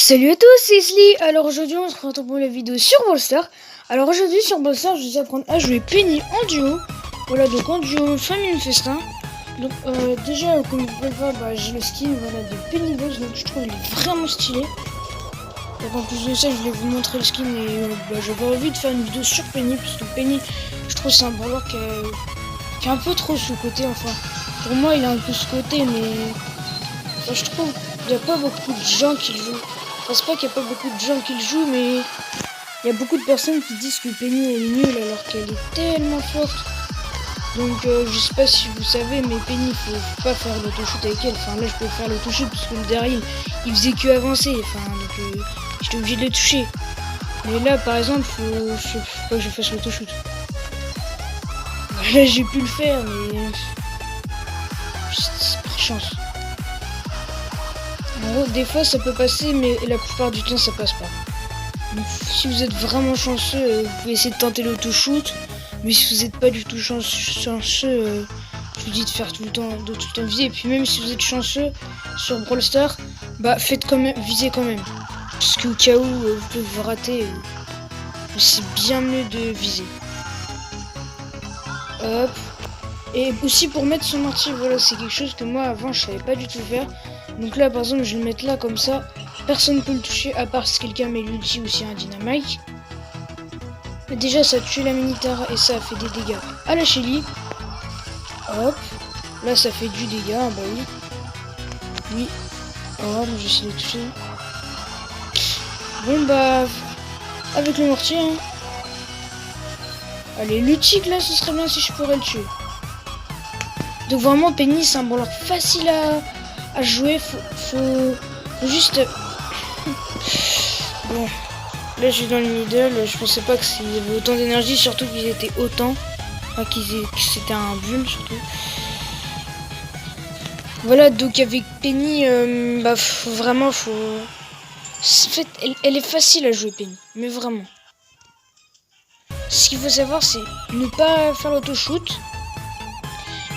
Salut à tous, c'est Sly. Alors aujourd'hui on se retrouve pour la vidéo sur Brawl Stars. Alors aujourd'hui sur Brawl Stars je vais apprendre à jouer Penny en duo. Voilà, donc en duo famille festin. Donc déjà comme vous pouvez le voir, j'ai le skin de Penny Boss, donc je trouve qu'il est vraiment stylé. Donc en plus de ça je voulais vous montrer le skin et j'avais envie de faire une vidéo sur Penny, parce que Penny je trouve c'est un brawler qui est un peu trop sous-côté. Enfin pour moi il est un peu sous-côté, mais je trouve qu'il n'y a pas beaucoup de gens qui le jouent. Enfin, c'est pas qu'il n'y a pas beaucoup de gens qui le jouent, mais il y a beaucoup de personnes qui disent que Penny est nulle alors qu'elle est tellement forte. Donc je sais pas si vous savez, mais Penny, faut pas faire l'autoshoot avec elle. Enfin là je peux faire l'autoshoot parce que le dernier il faisait que avancer. Enfin donc j'étais obligé de le toucher. Mais là par exemple faut pas que je fasse l'autoshoot. Là j'ai pu le faire, mais c'est par chance. En gros, des fois ça peut passer, mais la plupart du temps ça passe pas. Donc, si vous êtes vraiment chanceux, vous pouvez essayer de tenter l'autoshoot. Mais si vous n'êtes pas du tout chanceux, je vous dis de faire tout le temps viser. Et puis même si vous êtes chanceux sur Brawl Stars, faites quand même, visez quand même. Parce qu'au cas où vous pouvez vous rater, c'est bien mieux de viser. Hop. Et aussi pour mettre son martyr, voilà, c'est quelque chose que moi avant je savais pas du tout faire. Donc là par exemple je vais le mettre là comme ça, personne ne peut le toucher à part si quelqu'un met l'ulti ou si un dynamite. Mais déjà ça tue la Minitara et ça fait des dégâts à la Shelly. Hop, là ça fait du dégât, bah oui. Oui, oh, je vais essayer de toucher. Bon avec le mortier hein. Allez, l'ulti là ce serait bien si je pourrais le tuer. Donc vraiment Penny c'est un brawler facile à jouer, faut juste... Bon, là je suis dans le middle, je pensais pas qu'il y avait autant d'énergie, surtout qu'ils étaient autant. Enfin que c'était un bulle surtout. Voilà, donc avec Penny, vraiment faut... En fait, elle est facile à jouer Penny, mais vraiment. Ce qu'il faut savoir c'est ne pas faire l'autoshoot.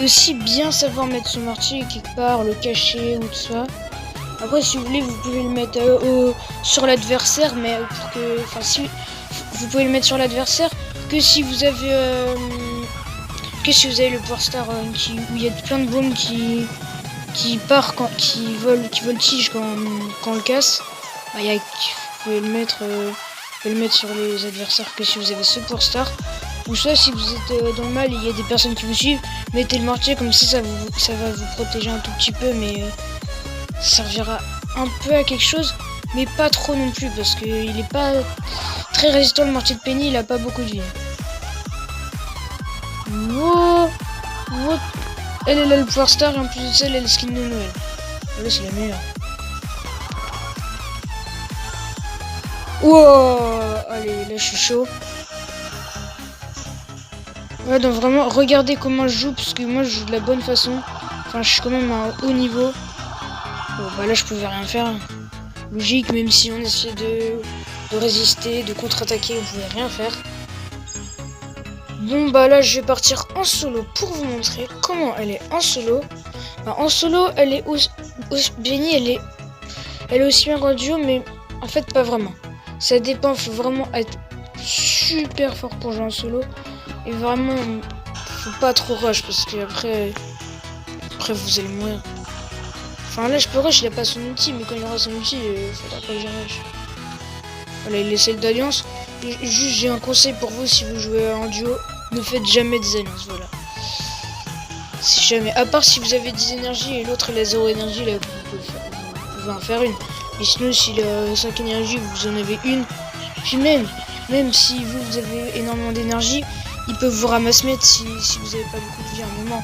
Et aussi bien savoir mettre son martyr quelque part, le cacher ou tout ça. Après si vous voulez vous pouvez le mettre sur l'adversaire, mais pour que... Enfin si vous pouvez le mettre sur l'adversaire que si vous avez le Power Star où il y a plein de bombes qui voltige quand on le casse. Vous pouvez le mettre sur les adversaires que si vous avez ce Power Star. Ou soit si vous êtes dans le mal et il y a des personnes qui vous suivent, mettez le mortier comme ça va vous protéger un tout petit peu, mais ça servira un peu à quelque chose, mais pas trop non plus parce qu'il est pas très résistant le mortier de Penny, il a pas beaucoup de vie. Wow. Elle est là le Power Star et en plus de ça elle a le skin de Noël. Voilà, c'est la meilleure. Wow. Allez, là je suis chaud. Ouais, donc vraiment regardez comment je joue parce que moi je joue de la bonne façon. Enfin je suis quand même à un haut niveau. Bon là je pouvais rien faire. Logique, même si on essayait de résister, de contre-attaquer, on pouvait rien faire. Bon là je vais partir en solo pour vous montrer comment elle est en solo. En solo elle est Penny, elle est aussi bien qu'en duo, mais en fait pas vraiment. Ça dépend, faut vraiment être super fort pour jouer en solo. Et vraiment, faut pas trop rush parce que après vous allez mourir. Enfin là je peux rush, il a pas son ulti, mais quand il aura son ulti, il faudra pas que je rush. Voilà, il essaie d'alliance. Juste j'ai un conseil pour vous si vous jouez en duo, ne faites jamais des alliances, voilà. Si jamais, à part si vous avez 10 énergies et l'autre il a 0 énergie, là vous pouvez en faire une. Et sinon s'il a 5 énergies, vous en avez une. Puis même si vous avez énormément d'énergie, ils peuvent vous ramasser si vous n'avez pas beaucoup de vie à un moment.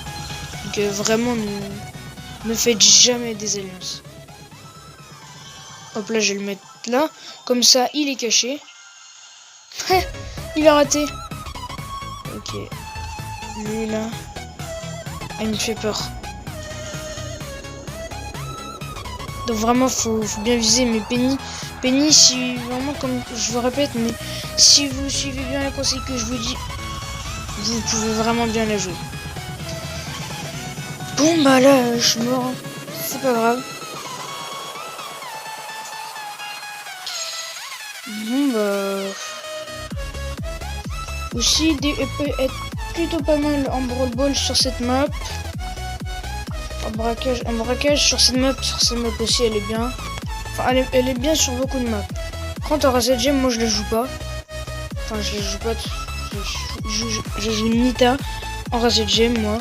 Donc vraiment ne faites jamais des alliances. Hop là je vais le mettre là. Comme ça il est caché. Il a raté. Ok. Lui là. Ah, il me fait peur. Donc vraiment faut bien viser. Mais Penny si vraiment comme je vous répète, mais si vous suivez bien les conseils que je vous dis, vous pouvez vraiment bien la jouer. Bon là je suis mort. C'est pas grave. Bon bah... Aussi, elle peut être plutôt pas mal en Brawl Ball sur cette map. En braquage sur cette map aussi, elle est bien. Enfin, elle est bien sur beaucoup de maps. Quant à Razed Gem, moi je la joue pas. Enfin, je la joue pas. Je joue Nita en Razed Gem, moi.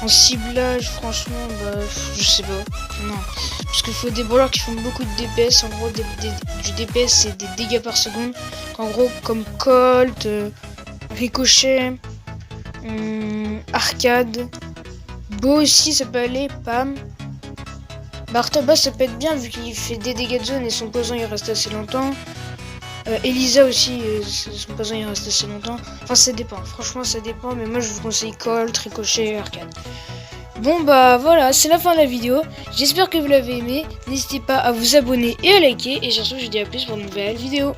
En ciblage, franchement, bah, je sais pas. Non. Parce qu'il faut des brawlers qui font beaucoup de DPS. En gros, du DPS, c'est des dégâts par seconde. En gros, comme Colt, Ricochet, Arcade. Beau aussi, ça peut aller. Pam. Bartaba, ça peut être bien vu qu'il fait des dégâts de zone et son posant il reste assez longtemps. Elisa aussi, son posant il reste assez longtemps. Enfin, ça dépend. Franchement, ça dépend. Mais moi, je vous conseille Colt, Ricochet, Arcade. Bon bah voilà, c'est la fin de la vidéo. J'espère que vous l'avez aimé. N'hésitez pas à vous abonner et à liker. Et surtout, je vous dis à plus pour une nouvelle vidéo.